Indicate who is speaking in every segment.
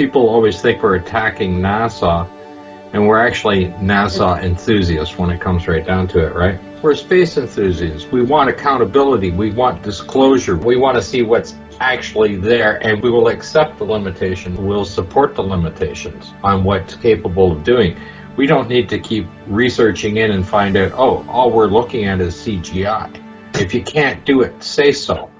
Speaker 1: People always think we're attacking NASA, and we're actually NASA enthusiasts when it comes right down to it, right? We're space enthusiasts. We want accountability. We want disclosure. We want to see what's actually there, and we will accept the limitation. We'll support the limitations on what's capable of doing. We don't need to keep researching in and find out, oh, all we're looking at is CGI. If you can't do it, say so.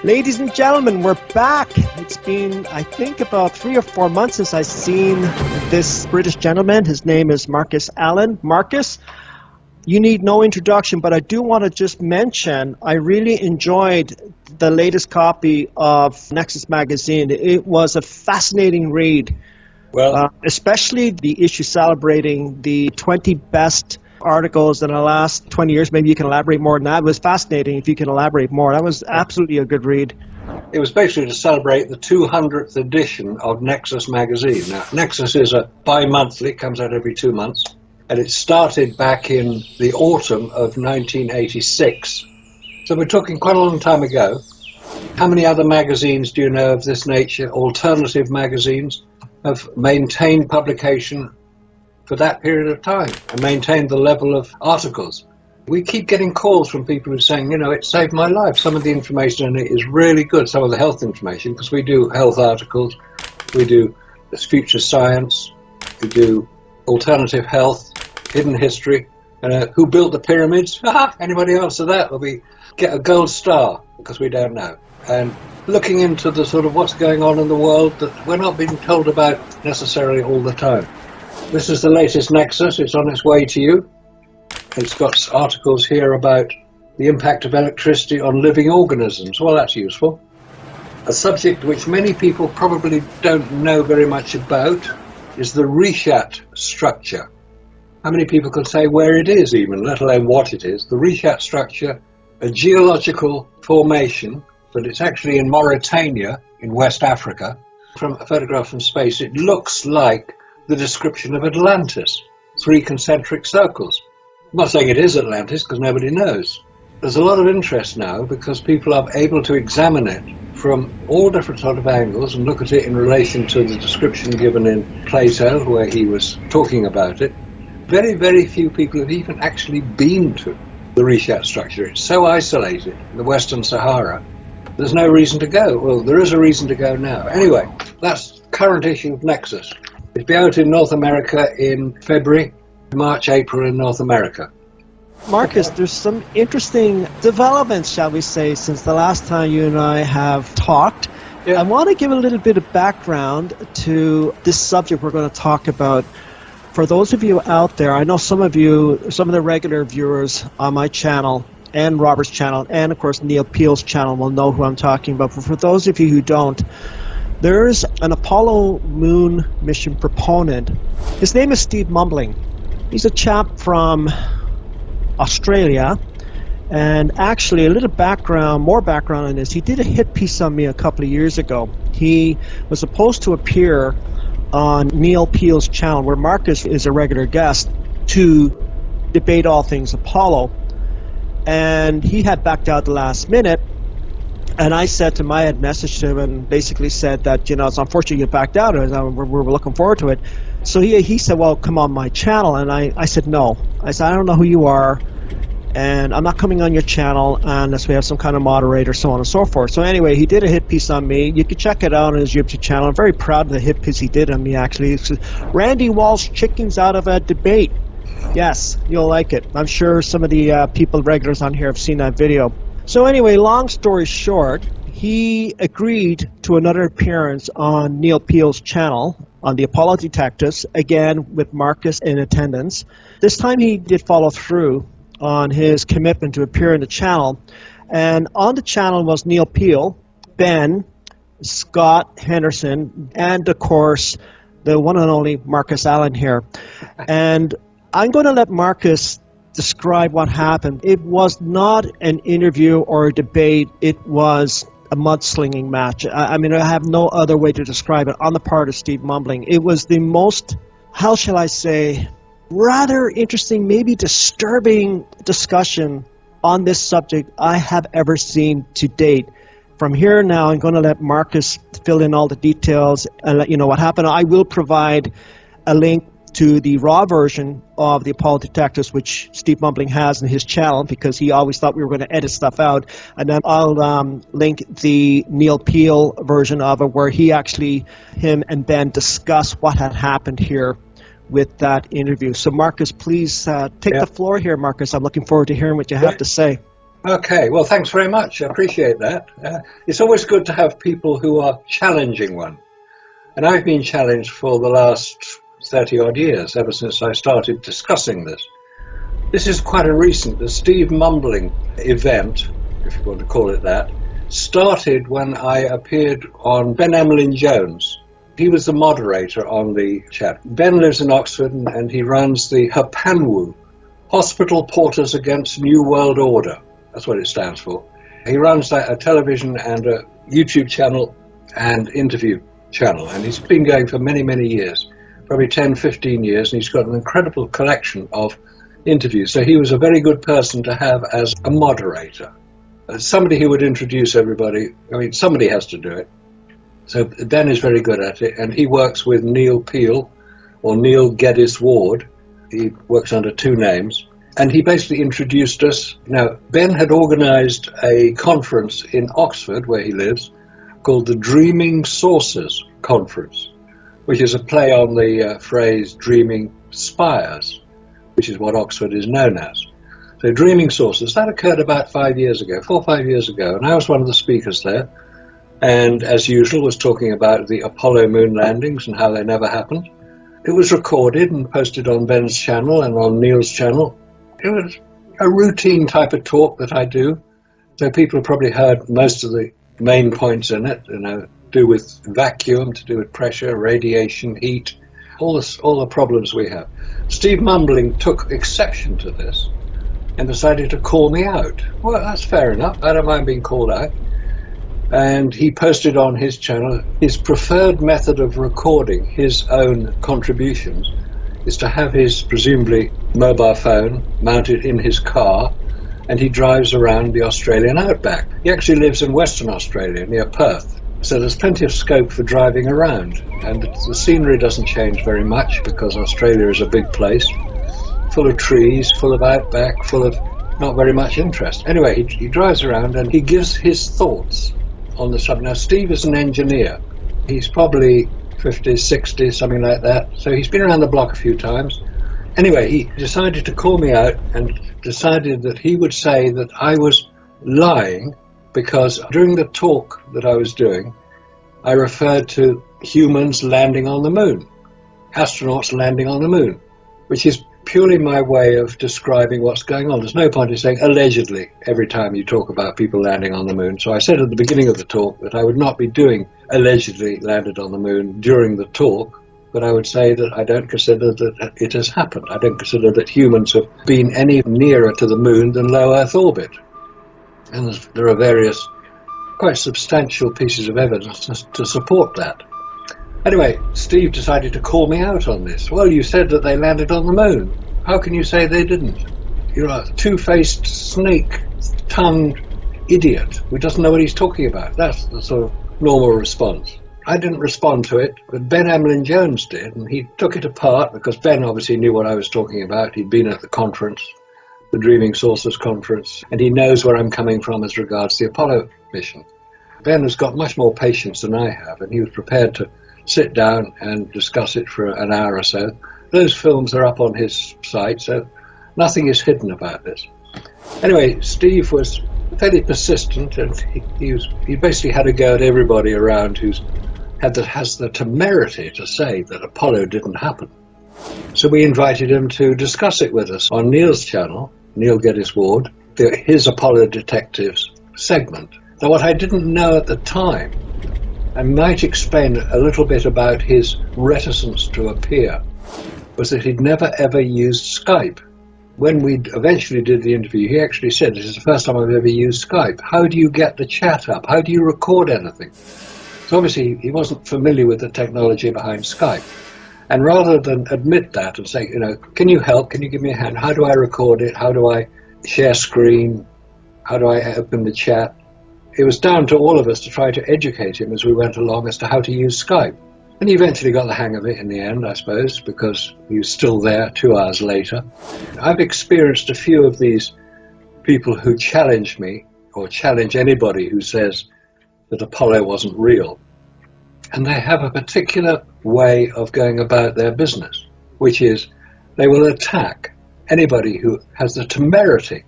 Speaker 2: Ladies and gentlemen, we're back. It's been, I think, about 3 or 4 months since I've seen this British gentleman. His name is Marcus Allen. Marcus, you need no introduction, but I do want to just mention I really enjoyed the latest copy of Nexus magazine. It was a fascinating read, especially the issue celebrating the 20 best articles in the last 20 years. Maybe you can elaborate more on that. It was fascinating if you can elaborate more. That was absolutely a good read.
Speaker 3: It was basically to celebrate the 200th edition of Nexus magazine. Now, Nexus is a bi-monthly, comes out every 2 months, and it started back in the autumn of 1986. So we're talking quite a long time ago. How many other magazines do you know of this nature, alternative magazines, have maintained publication for that period of time and maintained the level of articles? We keep getting calls from people who are saying, it saved my life. Some of the information in it is really good, some of the health information, because we do health articles, we do future science, we do alternative health, hidden history, who built the pyramids? Anybody answer that? Well, we get a gold star because we don't know. And looking into the sort of what's going on in the world that we're not being told about necessarily all the time. This is the latest Nexus. It's on its way to you. It's got articles here about the impact of electricity on living organisms. Well, that's useful. A subject which many people probably don't know very much about is the Richat structure. How many people can say where it is even, let alone what it is? The Richat structure, a geological formation, but it's actually in Mauritania, in West Africa. From a photograph from space, it looks like the description of Atlantis, 3 concentric circles. I'm not saying it is Atlantis because nobody knows. There's a lot of interest now because people are able to examine it from all different sort of angles and look at it in relation to the description given in Plato, where he was talking about it. Very, very few people have even actually been to the Richat structure. It's so isolated in the Western Sahara. There's no reason to go. Well, there is a reason to go now. Anyway, that's current issue of Nexus. It'll be out in North America in February, March, April in North America.
Speaker 2: Marcus, there's some interesting developments, shall we say, since the last time you and I have talked. Yeah. I want to give a little bit of background to this subject we're going to talk about. For those of you out there, I know some of the regular viewers on my channel and Robert's channel and, of course, Neil Peel's channel will know who I'm talking about. But for those of you who don't, there's an Apollo moon mission proponent. His name is Steve Mumbling. He's a chap from Australia. And actually, a little background, more background on this. He did a hit piece on me a couple of years ago. He was supposed to appear on Neil Peel's channel, where Marcus is a regular guest, to debate all things Apollo. And he had backed out the last minute. And I said to him, I had messaged him and basically said that, it's unfortunate you backed out, and we're looking forward to it. So he said, well, come on my channel. And I said, no. I said, I don't know who you are, and I'm not coming on your channel unless we have some kind of moderator, so on and so forth. So anyway, he did a hit piece on me. You can check it out on his YouTube channel. I'm very proud of the hit piece he did on me, actually. It's Randy Walsh chickens out of a debate. Yes, you'll like it. I'm sure some of the people, regulars on here, have seen that video. So anyway, long story short, he agreed to another appearance on Neil Peel's channel on the Apollo Detectives, again with Marcus in attendance. This time he did follow through on his commitment to appear in the channel. And on the channel was Neil Peel, Ben, Scott Henderson, and of course the one and only Marcus Allen here. And I'm going to let Marcus describe what happened. It was not an interview or a debate. It was a mudslinging match. I mean, I have no other way to describe it on the part of Steve Mumbling. It was the most how shall I say, rather interesting, maybe disturbing discussion on this subject I have ever seen to date. From here now, I'm going to let Marcus fill in all the details and let you know what happened. I will provide a link to the raw version of the Apollo detectives, which Steve Mumbling has in his channel, because he always thought we were going to edit stuff out. And then I'll link the Neil Peel version of it, where him and Ben discuss what had happened here with that interview. So Marcus, please take the floor here, Marcus. I'm looking forward to hearing what you have to say.
Speaker 3: Okay, well, thanks very much. I appreciate that. It's always good to have people who are challenging one. And I've been challenged for the last 30-odd years, ever since I started discussing this. This is quite a recent. The Steve Mumbling event, if you want to call it that, started when I appeared on Ben Emlyn Jones. He was the moderator on the chat. Ben lives in Oxford and he runs the HAPANWU, Hospital Porters Against New World Order. That's what it stands for. He runs a television and a YouTube channel and interview channel, and he's been going for many, many years, probably 10, 15 years, and he's got an incredible collection of interviews. So he was a very good person to have as a moderator, somebody who would introduce everybody. I mean, somebody has to do it. So Ben is very good at it, and he works with Neil Peel, or Neil Geddes-Ward. He works under two names, and he basically introduced us. Now, Ben had organised a conference in Oxford, where he lives, called the Dreaming Saucers Conference, which is a play on the phrase dreaming spires, which is what Oxford is known as. So Dreaming Saucers, that occurred about 4 or 5 years ago, and I was one of the speakers there, and as usual was talking about the Apollo moon landings and how they never happened. It was recorded and posted on Ben's channel and on Neil's channel. It was a routine type of talk that I do, so people have probably heard most of the main points in it, to do with vacuum, to do with pressure, radiation, heat, all the problems we have. Steve Mumbling took exception to this and decided to call me out. Well, that's fair enough. I don't mind being called out. And he posted on his channel his preferred method of recording his own contributions is to have his presumably mobile phone mounted in his car, and he drives around the Australian outback. He actually lives in Western Australia, near Perth. So there's plenty of scope for driving around, and the scenery doesn't change very much because Australia is a big place, full of trees, full of outback, full of not very much interest. Anyway, he drives around and he gives his thoughts on the subject. Now, Steve is an engineer. He's probably 50, 60, something like that. So he's been around the block a few times. Anyway, he decided to call me out and decided that he would say that I was lying because during the talk that I was doing, I referred to humans landing on the moon, astronauts landing on the moon, which is purely my way of describing what's going on. There's no point in saying allegedly every time you talk about people landing on the moon. So I said at the beginning of the talk that I would not be doing allegedly landed on the moon during the talk, but I would say that I don't consider that it has happened. I don't consider that humans have been any nearer to the moon than low Earth orbit. And there are various quite substantial pieces of evidence to support that. Anyway, Steve decided to call me out on this. Well, you said that they landed on the moon. How can you say they didn't? You're a two-faced, snake-tongued idiot who doesn't know what he's talking about. That's the sort of normal response. I didn't respond to it, but Ben Emlyn Jones did, and he took it apart because Ben obviously knew what I was talking about. He'd been at the conference, the Dreaming Saucers conference, and he knows where I'm coming from as regards the Apollo mission. Ben has got much more patience than I have, and he was prepared to sit down and discuss it for an hour or so. Those films are up on his site, so nothing is hidden about this. Anyway, Steve was fairly persistent, and he basically had a go at everybody around who has the temerity to say that Apollo didn't happen. So we invited him to discuss it with us on Neil's channel, Neil Geddes-Ward, his Apollo Detectives segment. Now, what I didn't know at the time, I might explain a little bit about his reticence to appear, was that he'd never ever used Skype. When we eventually did the interview, he actually said, "This is the first time I've ever used Skype. How do you get the chat up? How do you record anything?" So obviously he wasn't familiar with the technology behind Skype. And rather than admit that and say, can you help? Can you give me a hand? How do I record it? How do I share screen? How do I open the chat? It was down to all of us to try to educate him as we went along as to how to use Skype. And he eventually got the hang of it in the end, I suppose, because he was still there 2 hours later. I've experienced a few of these people who challenge me, or challenge anybody who says that Apollo wasn't real. And they have a particular way of going about their business, which is they will attack anybody who has the temerity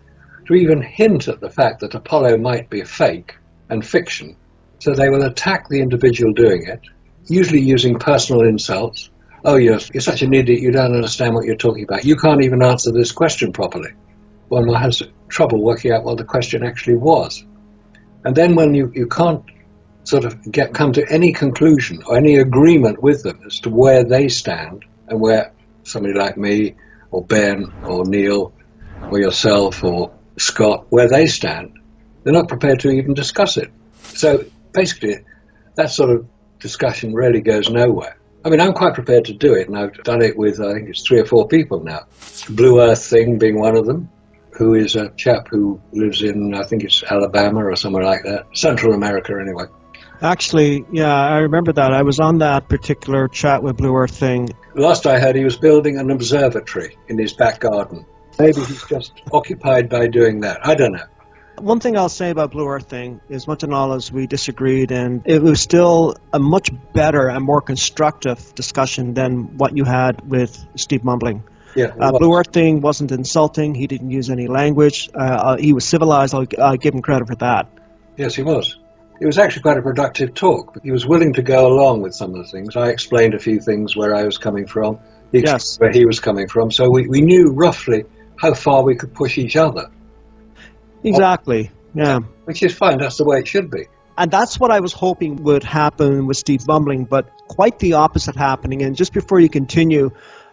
Speaker 3: to even hint at the fact that Apollo might be fake and fiction. So they will attack the individual doing it, usually using personal insults. Oh, you're such an idiot, you don't understand what you're talking about. You can't even answer this question properly. One has trouble working out what the question actually was. And then when you can't sort of come to any conclusion or any agreement with them as to where they stand and where somebody like me or Ben or Neil or yourself or Scott, where they stand, they're not prepared to even discuss it. So basically, that sort of discussion really goes nowhere. I mean, I'm quite prepared to do it, and I've done it with, I think it's 3 or 4 people now. Blue Earth Thing being one of them, who is a chap who lives in, I think it's Alabama or somewhere like that, Central America anyway.
Speaker 2: Actually, yeah, I remember that. I was on that particular chat with Blue Earth Thing.
Speaker 3: Last I heard, he was building an observatory in his back garden. Maybe he's just occupied by doing that. I don't know.
Speaker 2: One thing I'll say about Blue Earth Thing is much and all as we disagreed, and it was still a much better and more constructive discussion than what you had with Steve Mumbling.
Speaker 3: Yeah,
Speaker 2: Blue Earth Thing wasn't insulting. He didn't use any language. He was civilized. I'll give him credit for that.
Speaker 3: Yes, he was. It was actually quite a productive talk. He was willing to go along with some of the things. I explained a few things where I was coming from,
Speaker 2: yes,
Speaker 3: where he was coming from. So we knew roughly how far we could push each other.
Speaker 2: Exactly, yeah.
Speaker 3: Which is fine. That's the way it should be.
Speaker 2: And that's what I was hoping would happen with Steve Mumbling, but quite the opposite happening. And just before you continue,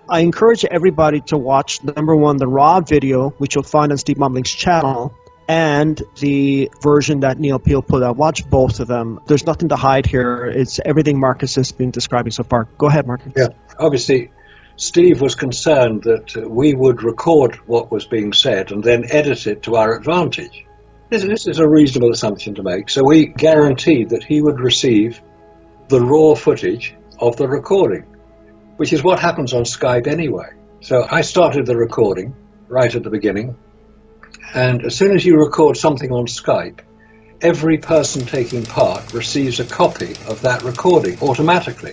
Speaker 2: I encourage everybody to watch, number one, the raw video, which you'll find on Steve Mumbling's channel, and the version that Neil Peel put out. Watch both of them. There's nothing to hide here. It's everything Marcus has been describing so far. Go ahead, Marcus.
Speaker 3: Yeah, obviously, Steve was concerned that we would record what was being said and then edit it to our advantage. This is a reasonable assumption to make. So we guaranteed that he would receive the raw footage of the recording, which is what happens on Skype anyway. So I started the recording right at the beginning, and as soon as you record something on Skype, every person taking part receives a copy of that recording automatically.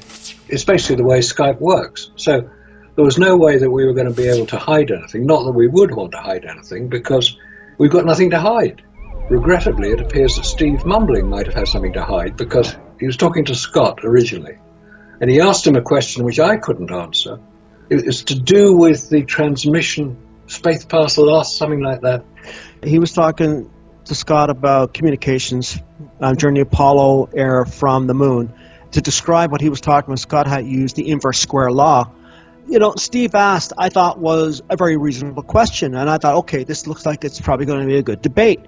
Speaker 3: It's basically the way Skype works. So there was no way that we were going to be able to hide anything, not that we would want to hide anything, because we've got nothing to hide. Regrettably, it appears that Steve Mumbling might have had something to hide, because he was talking to Scott originally, and he asked him a question which I couldn't answer. It was to do with the transmission, space parcel loss, something like that.
Speaker 2: He was talking to Scott about communications during the Apollo era from the moon. To describe what he was talking about, Scott had used the inverse square law. Steve asked, I thought was a very reasonable question, and I thought, okay, this looks like it's probably going to be a good debate.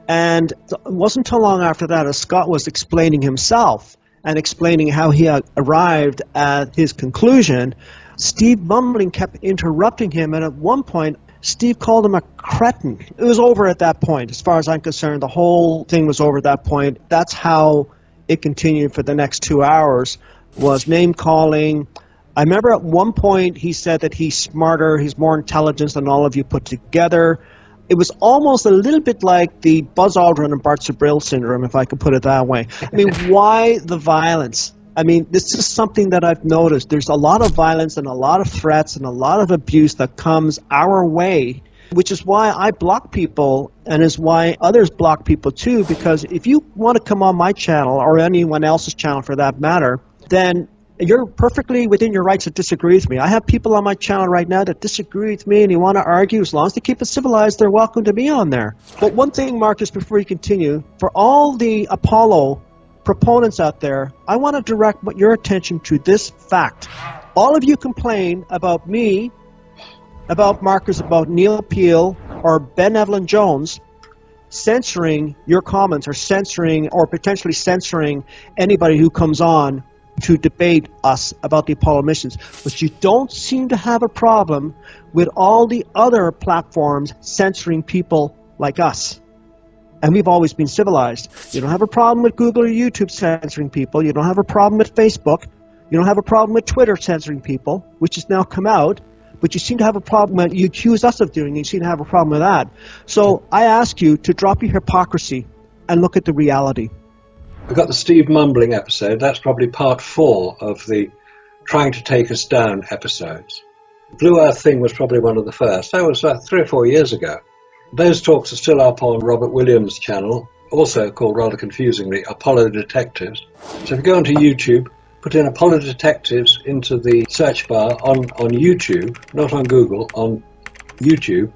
Speaker 2: And it wasn't too long after that as Scott was explaining himself and explaining how he had arrived at his conclusion, Steve Mumbling kept interrupting him, and at one point, Steve called him a cretin. It was over at that point. As far as I'm concerned, the whole thing was over at that point. That's how it continued for the next 2 hours, was name-calling. I remember at one point he said that he's smarter, he's more intelligent than all of you put together. It was almost a little bit like the Buzz Aldrin and Bart Sabrile syndrome, if I could put it that way. I mean, why the violence? I mean, this is something that I've noticed. There's a lot of violence and a lot of threats and a lot of abuse that comes our way, which is why I block people and is why others block people too, because if you want to come on my channel or anyone else's channel for that matter, then you're perfectly within your rights to disagree with me. I have people on my channel right now that disagree with me and you want to argue. As long as they keep it civilized, they're welcome to be on there. But one thing, Marcus, before you continue, for all the Apollo proponents out there, I want to direct your attention to this fact. All of you complain about me, about Marcus, about Neil Peel, or Ben Emlyn Jones censoring your comments or censoring or potentially censoring anybody who comes on to debate us about the Apollo missions, but you don't seem to have a problem with all the other platforms censoring people like us. And we've always been civilized. You don't have a problem with Google or YouTube censoring people. You don't have a problem with Facebook. You don't have a problem with Twitter censoring people, which has now come out. But you seem to have a problem when you accuse us of doing it. You seem to have a problem with that. So I ask you to drop your hypocrisy and look at the reality.
Speaker 3: We've got the Steve Mumbling episode. That's probably part 4 of the Trying to Take Us Down episodes. Blue Earth thing was probably one of the first. That was 3 or 4 years ago. Those talks are still up on Robert Williams' channel, also called rather confusingly Apollo Detectives. So if you go onto YouTube, put in Apollo Detectives into the search bar on YouTube, not on Google, on YouTube,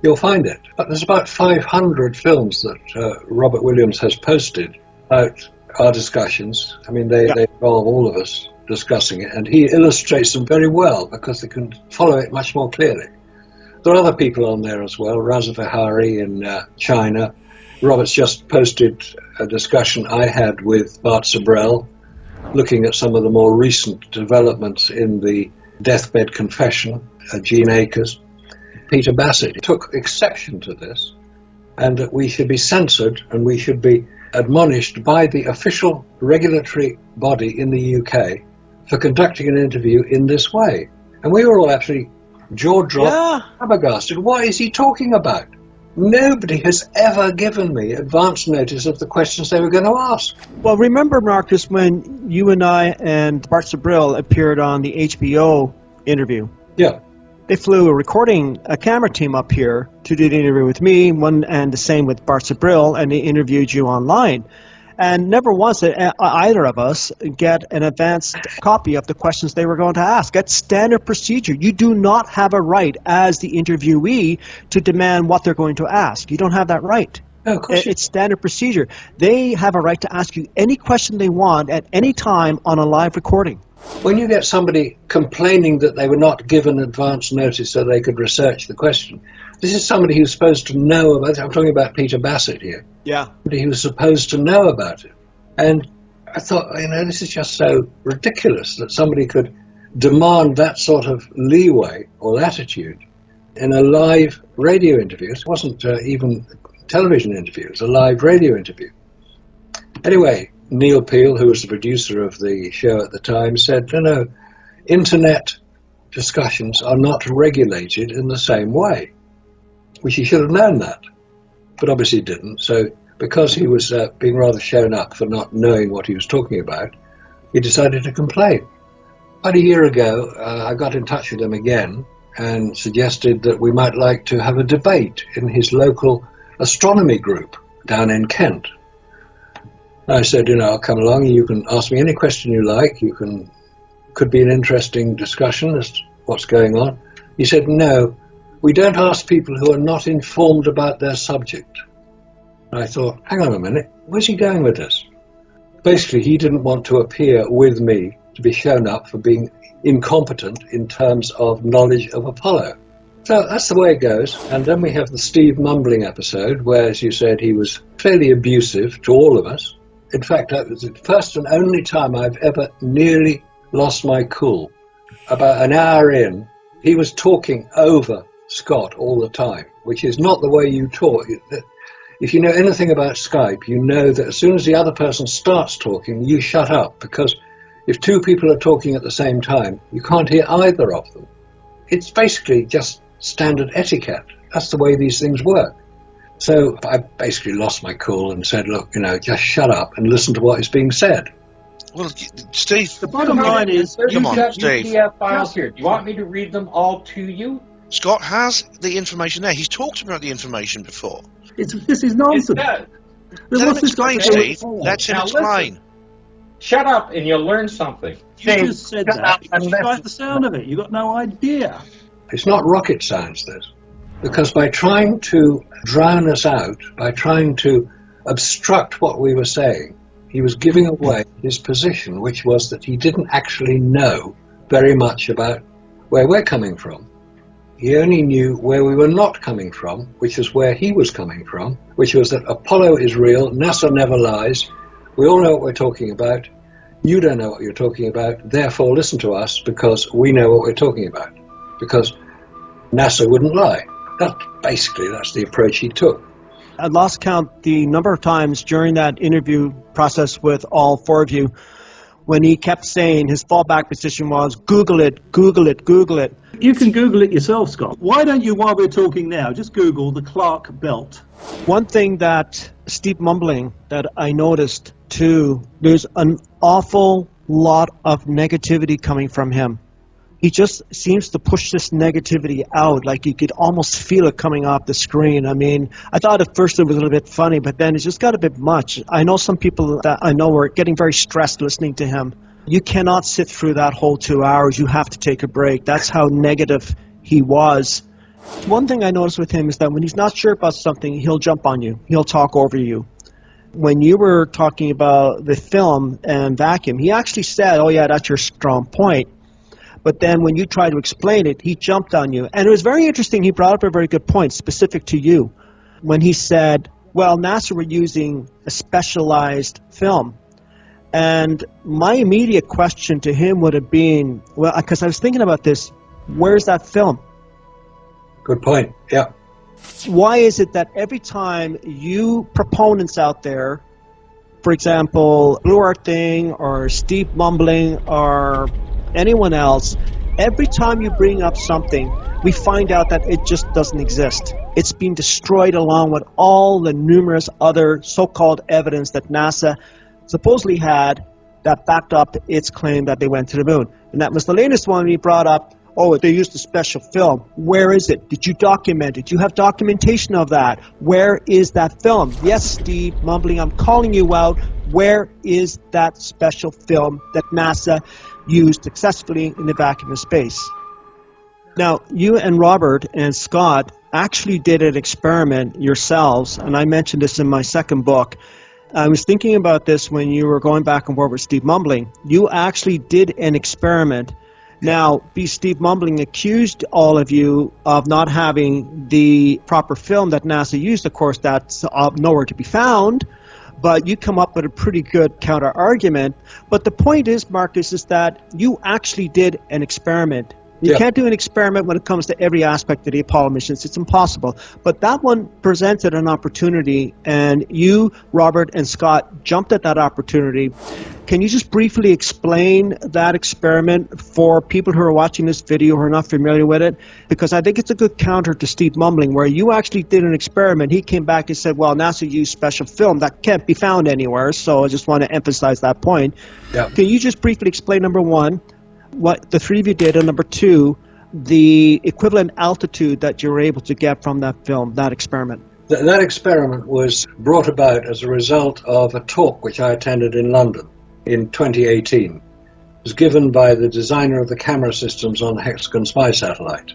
Speaker 3: you'll find it. But there's about 500 films that Robert Williams has posted about our discussions. I mean, they involve all of us discussing it, and he illustrates them very well because they can follow it much more clearly. There are other people on there as well, Raza Vihari in China. Robert's just posted a discussion I had with Bart Sabrell, looking at some of the more recent developments in the deathbed confession, Gene Akers. Peter Bassett took exception to this, and that we should be censored and we should be admonished by the official regulatory body in the UK for conducting an interview in this way. And we were all actually jaw-dropped, flabbergasted. What is he talking about? Nobody has ever given me advance notice of the questions they were going to ask.
Speaker 2: Well, remember, Marcus, when you and I and Bart Sabrell appeared on the HBO interview?
Speaker 3: Yeah.
Speaker 2: They flew a camera team up here to do the interview with me, and the same with Bart Sabrell, and they interviewed you online. And never once did either of us get an advanced copy of the questions they were going to ask. That's standard procedure. You do not have a right as the interviewee to demand what they're going to ask. You don't have that right.
Speaker 3: No, of course
Speaker 2: it's standard procedure. They have a right to ask you any question they want at any time on a live recording.
Speaker 3: When you get somebody complaining that they were not given advance notice so they could research the question, this is somebody who's supposed to know about it. I'm talking about Peter Bassett here.
Speaker 2: Yeah.
Speaker 3: He was supposed to know about it. And I thought, this is just so ridiculous that somebody could demand that sort of leeway or latitude in a live radio interview. It wasn't even a television interview, it was a live radio interview. Anyway, Neil Peel, who was the producer of the show at the time, said, no, internet discussions are not regulated in the same way. Which he should have known that, but obviously he didn't. So because he was being rather shown up for not knowing what he was talking about, he decided to complain. About a year ago, I got in touch with him again and suggested that we might like to have a debate in his local astronomy group down in Kent. I said, I'll come along and you can ask me any question you like. Could be an interesting discussion as to what's going on. He said, no, we don't ask people who are not informed about their subject. And I thought, hang on a minute, where's he going with this? Basically, he didn't want to appear with me to be shown up for being incompetent in terms of knowledge of Apollo. So that's the way it goes. And then we have the Steve Mumbling episode, where, as you said, he was fairly abusive to all of us. In fact, that was the first and only time I've ever nearly lost my cool. About an hour in, he was talking over Scott all the time, which is not the way you talk. If you know anything about Skype, you know that as soon as the other person starts talking, you shut up, because if two people are talking at the same time, you can't hear either of them. It's basically just standard etiquette. That's the way these things work. So I basically lost my cool and said, look, just shut up and listen to what is being said.
Speaker 4: Well, Steve,
Speaker 5: the bottom line is,
Speaker 4: come on, Steve.
Speaker 1: PDF files here. Do you want me to read them all to you?
Speaker 4: Scott has the information there. He's talked about the information before.
Speaker 5: This is nonsense.
Speaker 4: Let him explain, Steve. Let him explain.
Speaker 1: Listen. Shut up and you'll learn something.
Speaker 5: You just said that. You like the sound of it. You've got no idea.
Speaker 3: It's not rocket science, this. Because by trying to drown us out, by trying to obstruct what we were saying, he was giving away his position, which was that he didn't actually know very much about where we're coming from. He only knew where we were not coming from, which is where he was coming from, which was that Apollo is real, NASA never lies, we all know what we're talking about, You don't know what you're talking about, therefore listen to us because we know what we're talking about. Because NASA wouldn't lie. That's the approach he took.
Speaker 2: I lost count the number of times during that interview process with all four of you when he kept saying his fallback position was, Google it, Google it, Google it.
Speaker 5: You can Google it yourself, Scott. Why don't you, while we're talking now, just Google the Clark Belt?
Speaker 2: One thing that Steve Mumbling that I noticed too, there's an awful lot of negativity coming from him. He just seems to push this negativity out, like you could almost feel it coming off the screen. I mean, I thought at first it was a little bit funny, but then it just got a bit much. I know some people that I know were getting very stressed listening to him. You cannot sit through that whole 2 hours. You have to take a break. That's how negative he was. One thing I noticed with him is that when he's not sure about something, he'll jump on you. He'll talk over you. When you were talking about the film and vacuum, he actually said, oh yeah, that's your strong point. But then when you tried to explain it, he jumped on you. And it was very interesting. He brought up a very good point specific to you when he said, well, NASA were using a specialized film. And my immediate question to him would have been, well, because I was thinking about this, where's that film?
Speaker 3: Good point, yeah.
Speaker 2: Why is it that every time you proponents out there, for example, Blue Earth Thing or Steve Mumbling or anyone else, every time you bring up something, we find out that it just doesn't exist. It's been destroyed along with all the numerous other so-called evidence that NASA supposedly had that backed up its claim that they went to the moon. And that was the latest one he brought up. Oh, they used a special film. Where is it? Did you document it? Do you have documentation of that? Where is that film? Yes, Steve Mumbling, I'm calling you out. Where is that special film that NASA used successfully in the vacuum of space? Now, you and Robert and Scott actually did an experiment yourselves, and I mentioned this in my second book. I was thinking about this when you were going back and forth with Steve Mumbling. You actually did an experiment. Now, Steve Mumbling accused all of you of not having the proper film that NASA used. Of course, that's nowhere to be found. But you come up with a pretty good counter-argument. But the point is, Marcus, is that you actually did an experiment. You can't do an experiment when it comes to every aspect of the Apollo missions. It's impossible. But that one presented an opportunity, and you, Robert, and Scott jumped at that opportunity. Can you just briefly explain that experiment for people who are watching this video who are not familiar with it? Because I think it's a good counter to Steve Mumbling, where you actually did an experiment. He came back and said, well, NASA used special film that can't be found anywhere, so I just want to emphasize that point. Can you just briefly explain, number one, what the three of you did, and number two, the equivalent altitude that you were able to get from that film, that experiment?
Speaker 3: That experiment was brought about as a result of a talk which I attended in London in 2018. It was given by the designer of the camera systems on the Hexagon spy satellite,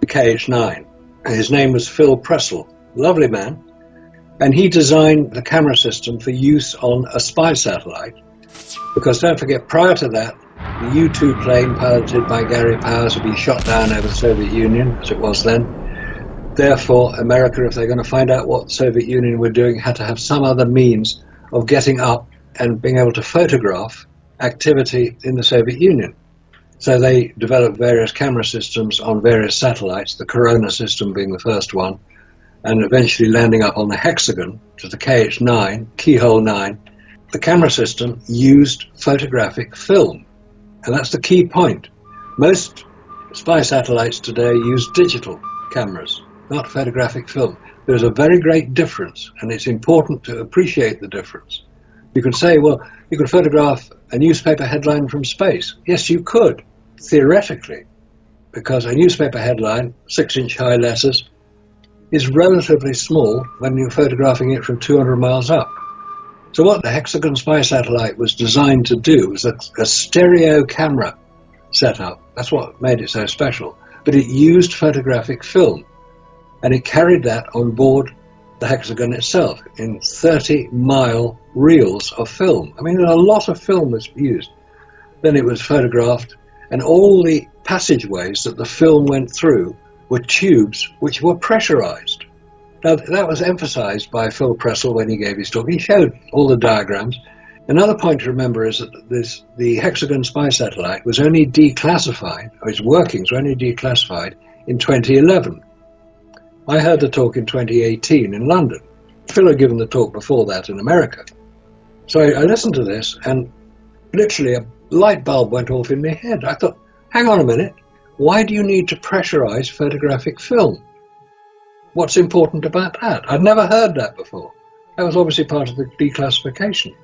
Speaker 3: the KH-9. His name was Phil Pressel, lovely man, and he designed the camera system for use on a spy satellite, because don't forget, prior to that, the U-2 plane piloted by Gary Powers had been shot down over the Soviet Union, as it was then. Therefore, America, if they're going to find out what the Soviet Union were doing, had to have some other means of getting up and being able to photograph activity in the Soviet Union. So they developed various camera systems on various satellites, the Corona system being the first one, and eventually landing up on the Hexagon, which is the KH-9, Keyhole 9. The camera system used photographic film. And that's the key point. Most spy satellites today use digital cameras, not photographic film. There's a very great difference, and it's important to appreciate the difference. You could say, well, you could photograph a newspaper headline from space. Yes, you could, theoretically, because a newspaper headline, 6-inch high letters, is relatively small when you're photographing it from 200 miles up. So what the Hexagon spy satellite was designed to do was a stereo camera setup. That's what made it so special. But it used photographic film, and it carried that on board the Hexagon itself in 30-mile reels of film. I mean, a lot of film was used. Then it was photographed, and all the passageways that the film went through were tubes which were pressurized. Now, that was emphasized by Phil Pressel when he gave his talk. He showed all the diagrams. Another point to remember is that the Hexagon spy satellite was only declassified, or its workings were only declassified in 2011. I heard the talk in 2018 in London. Phil had given the talk before that in America. So I listened to this, and literally a light bulb went off in my head. I thought, hang on a minute, why do you need to pressurize photographic film? What's important about that? I'd never heard that before. That was obviously part of the declassification.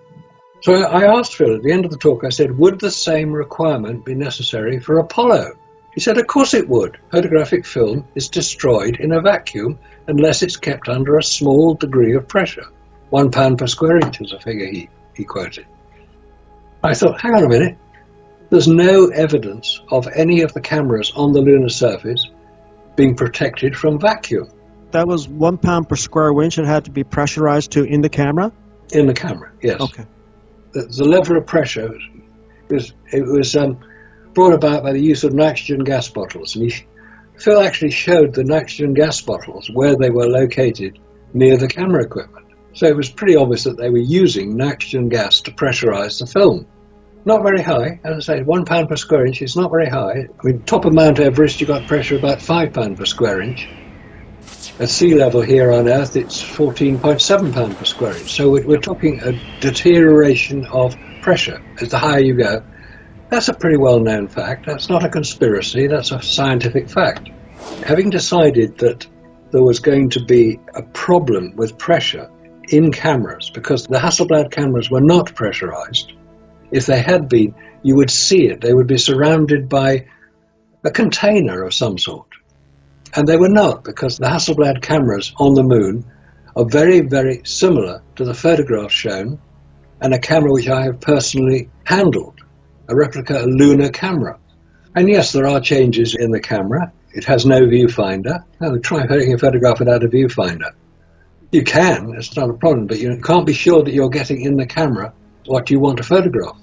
Speaker 3: So I asked Phil at the end of the talk, I said, would the same requirement be necessary for Apollo? He said, of course it would. Photographic film is destroyed in a vacuum unless it's kept under a small degree of pressure. 1 pound per square inch is a figure he quoted. I thought, hang on a minute. There's no evidence of any of the cameras on the lunar surface being protected from vacuum.
Speaker 2: That was 1 pound per square inch. It had to be pressurized in the camera?
Speaker 3: In the camera, yes.
Speaker 2: Okay.
Speaker 3: The level of pressure was brought about by the use of nitrogen gas bottles. And Phil actually showed the nitrogen gas bottles where they were located near the camera equipment. So it was pretty obvious that they were using nitrogen gas to pressurize the film. Not very high, as I say, 1 pound per square inch is not very high. I mean, top of Mount Everest, you've got pressure about 5 pound per square inch. At sea level here on Earth, it's 14.7 pound per square inch. So we're talking a deterioration of pressure as the higher you go. That's a pretty well-known fact. That's not a conspiracy. That's a scientific fact. Having decided that there was going to be a problem with pressure in cameras, because the Hasselblad cameras were not pressurized. If they had been, you would see it. They would be surrounded by a container of some sort. And they were not, because the Hasselblad cameras on the moon are very, very similar to the photographs shown, and a camera which I have personally handled, a replica lunar camera. And yes, there are changes in the camera. It has no viewfinder. Now, try taking a photograph without a viewfinder. You can, it's not a problem, but you can't be sure that you're getting in the camera what you want to photograph.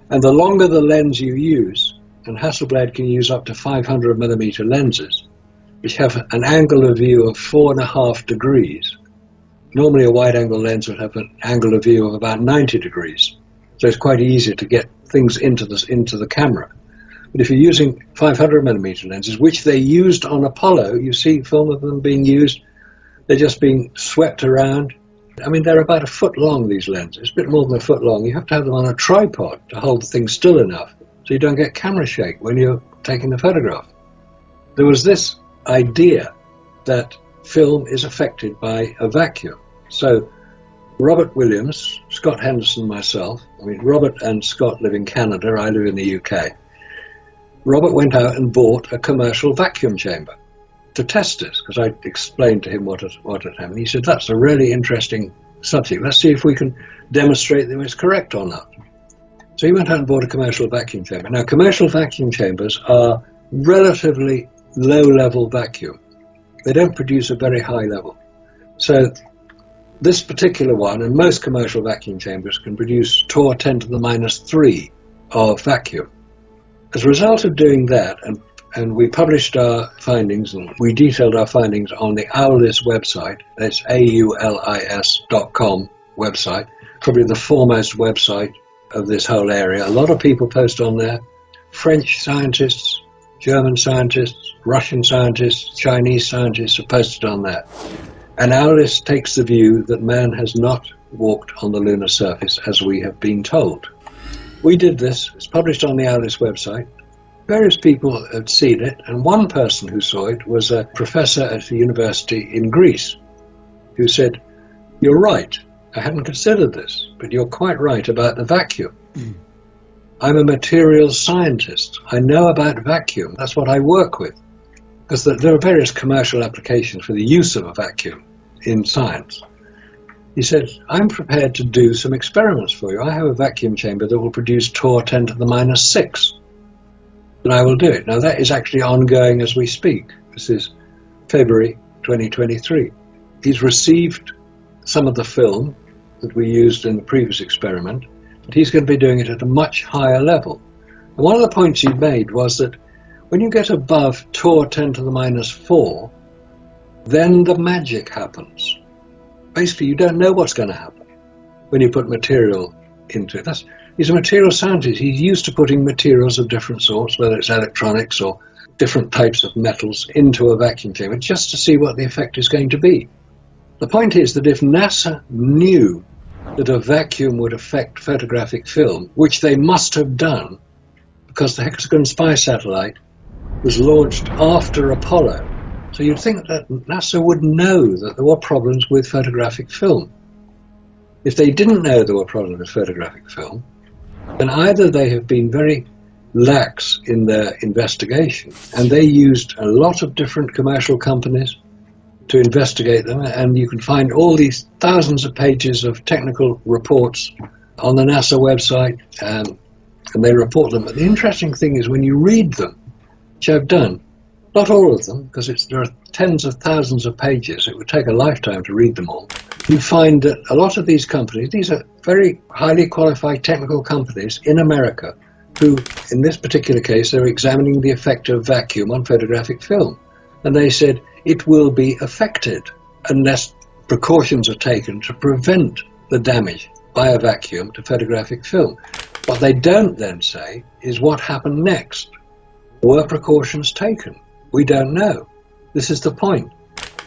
Speaker 3: And the longer the lens you use, and Hasselblad can use up to 500mm lenses, which have an angle of view of 4.5 degrees. Normally a wide-angle lens would have an angle of view of about 90 degrees. So it's quite easy to get things into the camera. But if you're using 500mm lenses, which they used on Apollo, you see film of them being used, they're just being swept around. I mean, they're about 1 foot long, these lenses, a bit more than 1 foot long. You have to have them on a tripod to hold the thing still enough so you don't get camera shake when you're taking the photograph. There was this idea that film is affected by a vacuum. So Robert Williams, Scott Henderson, myself, Robert and Scott live in Canada, I live in the UK. Robert went out and bought a commercial vacuum chamber to test this, because I explained to him what had happened. He said, that's a really interesting subject. Let's see if we can demonstrate that it's correct or not. So he went out and bought a commercial vacuum chamber. Now, commercial vacuum chambers are relatively low-level vacuum. They don't produce a very high level. So this particular one, and most commercial vacuum chambers, can produce torr 10 to the minus 3 of vacuum. As a result of doing that, and we published our findings, and we detailed our findings on the AULIS website, that's AULIS.com website, probably the foremost website of this whole area. A lot of people post on there, French scientists, German scientists, Russian scientists, Chinese scientists have posted on that. And AULIS takes the view that man has not walked on the lunar surface as we have been told. We did this, it's published on the AULIS website. Various people had seen it, and one person who saw it was a professor at the university in Greece who said, you're right, I hadn't considered this, but you're quite right about the vacuum. I'm a materials scientist. I know about vacuum. That's what I work with. Because there are various commercial applications for the use of a vacuum in science. He said, I'm prepared to do some experiments for you. I have a vacuum chamber that will produce torr 10 to the minus 6. And I will do it. Now, that is actually ongoing as we speak. This is February 2023. He's received some of the film that we used in the previous experiment, but he's going to be doing it at a much higher level. And one of the points he made was that when you get above torr 10 to the minus 4, then the magic happens. Basically, you don't know what's going to happen when you put material into it. He's a material scientist. He's used to putting materials of different sorts, whether it's electronics or different types of metals, into a vacuum chamber just to see what the effect is going to be. The point is that if NASA knew that a vacuum would affect photographic film, which they must have done because the Hexagon Spy satellite was launched after Apollo, so you'd think that NASA would know that there were problems with photographic film. If they didn't know there were problems with photographic film, then either they have been very lax in their investigation, and they used a lot of different commercial companies to investigate them, and you can find all these thousands of pages of technical reports on the NASA website, and they report them. But the interesting thing is when you read them, which I've done, not all of them, because there are tens of thousands of pages, it would take a lifetime to read them all, you find that a lot of these companies, these are very highly qualified technical companies in America, who, in this particular case, are examining the effect of vacuum on photographic film. And they said it will be affected unless precautions are taken to prevent the damage by a vacuum to photographic film. What they don't then say is what happened next. Were precautions taken? We don't know. This is the point.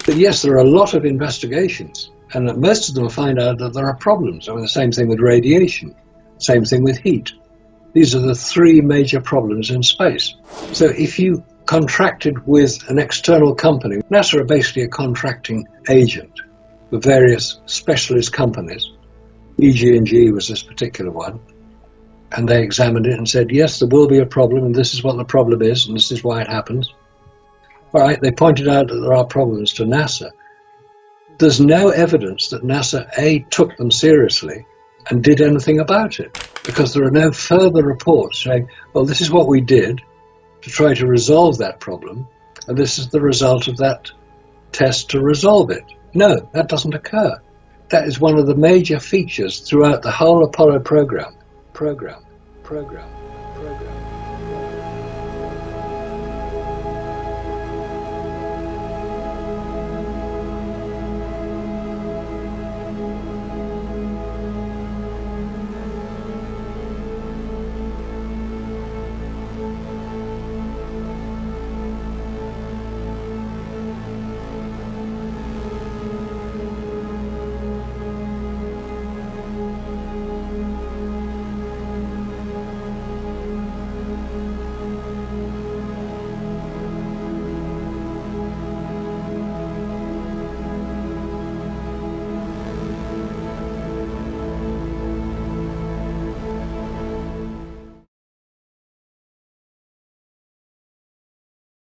Speaker 3: But yes, there are a lot of investigations, and most of them find out that there are problems. I mean, the same thing with radiation, same thing with heat. These are the three major problems in space. So if you contracted with an external company, NASA are basically a contracting agent for various specialist companies. EG&G was this particular one. And they examined it and said, yes, there will be a problem, and this is what the problem is, and this is why it happens. All right, they pointed out that there are problems to NASA. There's no evidence that NASA, A, took them seriously and did anything about it, because there are no further reports saying, well, this is what we did to try to resolve that problem, and this is the result of that test to resolve it. No, that doesn't occur. That is one of the major features throughout the whole Apollo program.